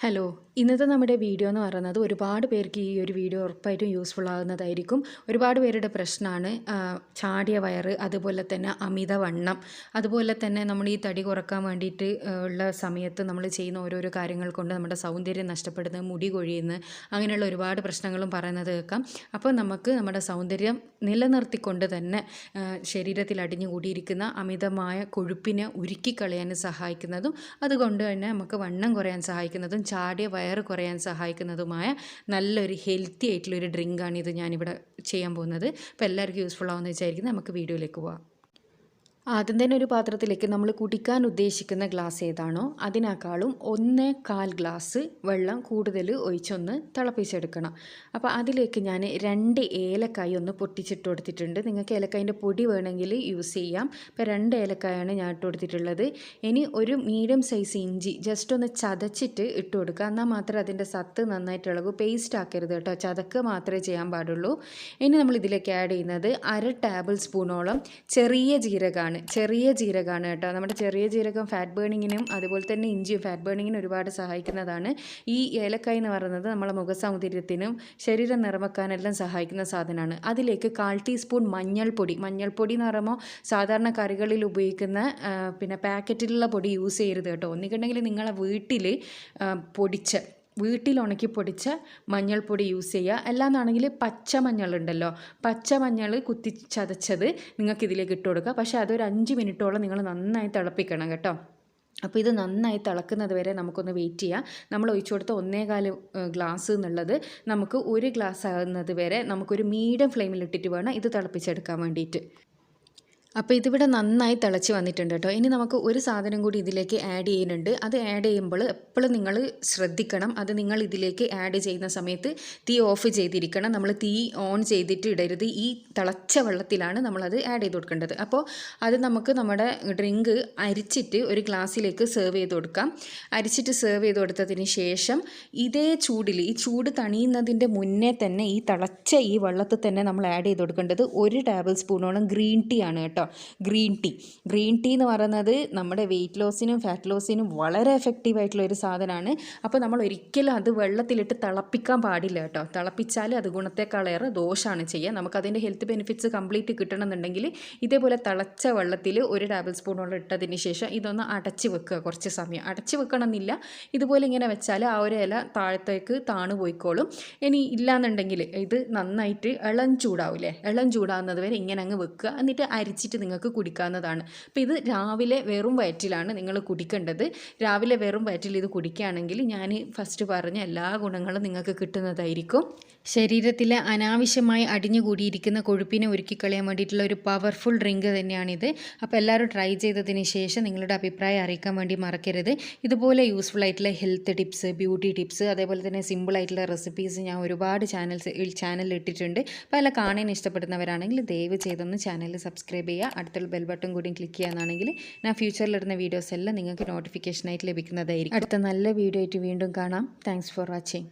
Hello, ഇന്നത്തെ നമ്മുടെ video എന്ന് പറയുന്നത് ഒരുപാട് പേർക്ക് ഈ ഒരു വീഡിയോ ഉറപ്പായിട്ടും യൂസ്ഫുൾ ആകുന്നതായിരിക്കും. ഒരുപാട് പേരുടെ പ്രശ്നമാണ് ചാടിയ വയറ്, അതുപോലെ തന്നെ അമിതവണ്ണം, അതുപോലെ തന്നെ നമ്മൾ ഈ തടി കുറക്കാൻ വേണ്ടിയിട്ട് ഉള്ള സമയത്ത് നമ്മൾ ചെയ്യുന്ന ഓരോരോ കാര്യങ്ങൾ കൊണ്ട് നമ്മുടെ സൗന്ദര്യം നഷ്ടപ്പെടുന്നത്, മുടി കൊഴിയുന്നത്, അങ്ങനെയുള്ള ഒരുപാട് പ്രശ്നങ്ങളും പറയുന്നത് കേൾക്കാം. അപ്പോൾ നമുക്ക് നമ്മുടെ സൗന്ദര്യം നിലനിർത്തിക്കൊണ്ട് തന്നെ ശരീരത്തിൽ അടിഞ്ഞുകൂടിയിരിക്കുന്ന അമിതമായ കൊഴുപ്പിനെ ഉരുക്കിക്കളയാൻ സഹായിക്കുന്നതും അതുകൊണ്ട് തന്നെ നമുക്ക് വണ്ണം കുറയാൻ സഹായിക്കുന്നതും ചാടിയ വയറ് കുറയാൻ സഹായിക്കുന്നതുമായ നല്ലൊരു ഹെൽത്തി ആയിട്ടുള്ളൊരു ഡ്രിങ്കാണ് ഇത് ഞാനിവിടെ ചെയ്യാൻ പോകുന്നത്. അപ്പോൾ എല്ലാവർക്കും യൂസ്ഫുൾ ആവുമെന്ന് വിചാരിക്കുന്നത്. നമുക്ക് വീഡിയോയിലേക്ക് പോവാം. ആദ്യം തന്നെ ഒരു പാത്രത്തിലേക്ക് നമ്മൾ കുടിക്കാൻ ഉദ്ദേശിക്കുന്ന ഗ്ലാസ് ഏതാണോ അതിനേക്കാളും 1/4 ഗ്ലാസ് വെള്ളം കൂടുതൽ ഒഴിച്ചൊന്ന് തിളപ്പിച്ചെടുക്കണം. അപ്പോൾ അതിലേക്ക് ഞാൻ 2 ഏലക്കായ ഒന്ന് പൊട്ടിച്ചിട്ട് കൊടുത്തിട്ടുണ്ട്. നിങ്ങൾക്ക് ഏലക്കായൻ്റെ പൊടി വേണമെങ്കിൽ യൂസ് ചെയ്യാം. ഇപ്പോൾ 2 ഏലക്കായാണ് ഞാൻ ഇട്ട് കൊടുത്തിട്ടുള്ളത്. ഇനി ഒരു മീഡിയം സൈസ് ഇഞ്ചി ജസ്റ്റ് ഒന്ന് ചതച്ചിട്ട് ഇട്ട് കൊടുക്കുക. എന്നാൽ മാത്രമേ അതിൻ്റെ സത്ത് നന്നായിട്ട് ഇളകൂ. പേസ്റ്റ് ആക്കരുത് കേട്ടോ, ചതക്കുക മാത്രമേ ചെയ്യാൻ പാടുള്ളൂ. ഇനി നമ്മൾ ഇതിലേക്ക് ആഡ് ചെയ്യുന്നത് 1/2 ടേബിൾ സ്പൂണോളം ചെറിയ ജീരകമാണ് കേട്ടോ. നമ്മുടെ ചെറിയ ജീരകം ഫാറ്റ് ബേണിങ്ങിനും അതുപോലെ തന്നെ ഇഞ്ചിയും ഫാറ്റ് ബേണിങ്ങിനും ഒരുപാട് സഹായിക്കുന്നതാണ്. ഈ ഏലക്കായ എന്ന് പറയുന്നത് നമ്മളെ മുഖസൗന്ദര്യത്തിനും ശരീരം നിറമക്കാനെല്ലാം സഹായിക്കുന്ന സാധനമാണ്. അതിലേക്ക് 1/4 ടീസ്പൂൺ മഞ്ഞൾപ്പൊടി എന്ന് പറയുമ്പോൾ സാധാരണ കറികളിൽ ഉപയോഗിക്കുന്ന പിന്നെ പാക്കറ്റിലുള്ള പൊടി യൂസ് ചെയ്യരുത് കേട്ടോ. ഒന്നിക്കുണ്ടെങ്കിൽ നിങ്ങളെ വീട്ടിൽ ഉണക്കി പൊടിച്ച മഞ്ഞൾപ്പൊടി യൂസ് ചെയ്യുക. അല്ലാന്നാണെങ്കിൽ പച്ചമഞ്ഞളുണ്ടല്ലോ, പച്ചമഞ്ഞൾ കുത്തി ചതച്ചത് നിങ്ങൾക്ക് ഇതിലേക്ക് ഇട്ട് കൊടുക്കുക. പക്ഷേ അതൊരു 5 മിനിറ്റോളം നിങ്ങൾ നന്നായി തിളപ്പിക്കണം കേട്ടോ. അപ്പോൾ ഇത് നന്നായി തിളക്കുന്നത് വരെ നമുക്കൊന്ന് വെയിറ്റ് ചെയ്യാം. നമ്മൾ ഒഴിച്ചു കൊടുത്ത 1/4 ഗ്ലാസ് എന്നുള്ളത് നമുക്ക് 1 ഗ്ലാസ് ആകുന്നത് വരെ നമുക്കൊരു മീഡിയം ഫ്ലെയിമിലിട്ടിട്ട് വേണം ഇത് തിളപ്പിച്ചെടുക്കാൻ വേണ്ടിയിട്ട്. അപ്പോൾ ഇതിവിടെ നന്നായി തിളച്ച് വന്നിട്ടുണ്ട് കേട്ടോ. ഇനി നമുക്ക് ഒരു സാധനം കൂടി ഇതിലേക്ക് ആഡ് ചെയ്യുന്നുണ്ട്. അത് ആഡ് ചെയ്യുമ്പോൾ എപ്പോഴും നിങ്ങൾ ശ്രദ്ധിക്കണം. അത് നിങ്ങൾ ഇതിലേക്ക് ആഡ് ചെയ്യുന്ന സമയത്ത് തീ ഓഫ് ചെയ്തിരിക്കണം. നമ്മൾ തീ ഓൺ ചെയ്തിട്ട് ഇടരുത്. ഈ തിളച്ച വെള്ളത്തിലാണ് നമ്മളത് ആഡ് ചെയ്ത് കൊടുക്കേണ്ടത്. അപ്പോൾ അത് നമുക്ക് നമ്മുടെ ഡ്രിങ്ക് അരിച്ചിട്ട് ഒരു ഗ്ലാസ്സിലേക്ക് സെർവ് ചെയ്ത് കൊടുക്കാം. അരിച്ചിട്ട് സെർവ് ചെയ്ത് കൊടുത്തതിന് ശേഷം ഇതേ ചൂടിൽ, ഈ ചൂട് തണിയുന്നതിൻ്റെ മുന്നേ തന്നെ ഈ തിളച്ച ഈ വെള്ളത്തിൽ തന്നെ നമ്മൾ ആഡ് ചെയ്ത് കൊടുക്കേണ്ടത് 1 ടേബിൾ സ്പൂണോളം ഗ്രീൻ ടീ ആണ് കേട്ടോ. ഗ്രീൻ ടീ എന്ന് പറയുന്നത് നമ്മുടെ വെയിറ്റ് ലോസിനും ഫാറ്റ് ലോസിനും വളരെ എഫക്റ്റീവ് ആയിട്ടുള്ള ഒരു സാധനമാണ്. അപ്പോൾ നമ്മൾ ഒരിക്കലും അത് വെള്ളത്തിലിട്ട് തിളപ്പിക്കാൻ പാടില്ല കേട്ടോ. തിളപ്പിച്ചാൽ അത് ഗുണത്തെക്കാളേറെ ദോഷമാണ് ചെയ്യുക. നമുക്കതിൻ്റെ ഹെൽത്ത് ബെനിഫിറ്റ്സ് കംപ്ലീറ്റ് കിട്ടണമെന്നുണ്ടെങ്കിൽ ഇതേപോലെ തിളച്ച വെള്ളത്തിൽ 1 ടേബിൾ സ്പൂണോളം ഇട്ടതിന് ശേഷം ഇതൊന്ന് അടച്ച് വെക്കുക. കുറച്ച് സമയം അടച്ച് വെക്കണമെന്നില്ല. ഇതുപോലെ ഇങ്ങനെ വെച്ചാൽ ആ ഒരു ഇല താഴത്തേക്ക് താണു പോയിക്കോളും. ഇനി ഇല്ലാന്നുണ്ടെങ്കിൽ ഇത് നന്നായിട്ട് ഇളം ചൂടാവുന്നത് വരെ ഇങ്ങനെ അങ്ങ് വെക്കുക. എന്നിട്ട് അരിച്ചിട്ട് നിങ്ങൾക്ക് കുടിക്കാവുന്നതാണ്. അപ്പോൾ ഇത് രാവിലെ വെറും വയറ്റിലാണ് നിങ്ങൾ കുടിക്കേണ്ടത്. രാവിലെ വെറും വയറ്റിൽ ഇത് കുടിക്കുകയാണെങ്കിൽ ഞാൻ ഫസ്റ്റ് പറഞ്ഞ എല്ലാ ഗുണങ്ങളും നിങ്ങൾക്ക് കിട്ടുന്നതായിരിക്കും. ശരീരത്തിലെ അനാവശ്യമായി അടിഞ്ഞുകൂടിയിരിക്കുന്ന കൊഴുപ്പിനെ ഉരുക്കിക്കളയാൻ വേണ്ടിയിട്ടുള്ള ഒരു പവർഫുൾ ഡ്രിങ്ക് തന്നെയാണിത്. അപ്പോൾ എല്ലാവരും ട്രൈ ചെയ്തതിന് ശേഷം നിങ്ങളുടെ അഭിപ്രായം അറിയിക്കാൻ വേണ്ടി മറക്കരുത്. ഇതുപോലെ യൂസ്ഫുൾ ആയിട്ടുള്ള ഹെൽത്ത് ടിപ്സ്, ബ്യൂട്ടി ടിപ്സ്, അതേപോലെ തന്നെ സിമ്പിൾ ആയിട്ടുള്ള റെസിപ്പീസ് ഞാൻ ഒരുപാട് ചാനലിൽ ഇട്ടിട്ടുണ്ട്. അപ്പോൾ അതെല്ലാം കാണാൻ ഇഷ്ടപ്പെടുന്നവരാണെങ്കിൽ ദയവ് ചെയ്തൊന്ന് ചാനൽ സബ്സ്ക്രൈബ് ചെയ്യുക. അടുത്തുള്ള ബെൽ ബട്ടൺ കൂടി ക്ലിക്ക് ചെയ്യുകയാണെങ്കിൽ ഞാൻ ഫ്യൂച്ചറിലിടുന്ന വീഡിയോസ് എല്ലാം നിങ്ങൾക്ക് നോട്ടിഫിക്കേഷനായിട്ട് ലഭിക്കുന്നതായിരിക്കും. അടുത്ത നല്ല വീഡിയോ ആയിട്ട് വീണ്ടും കാണാം. Thanks for watching.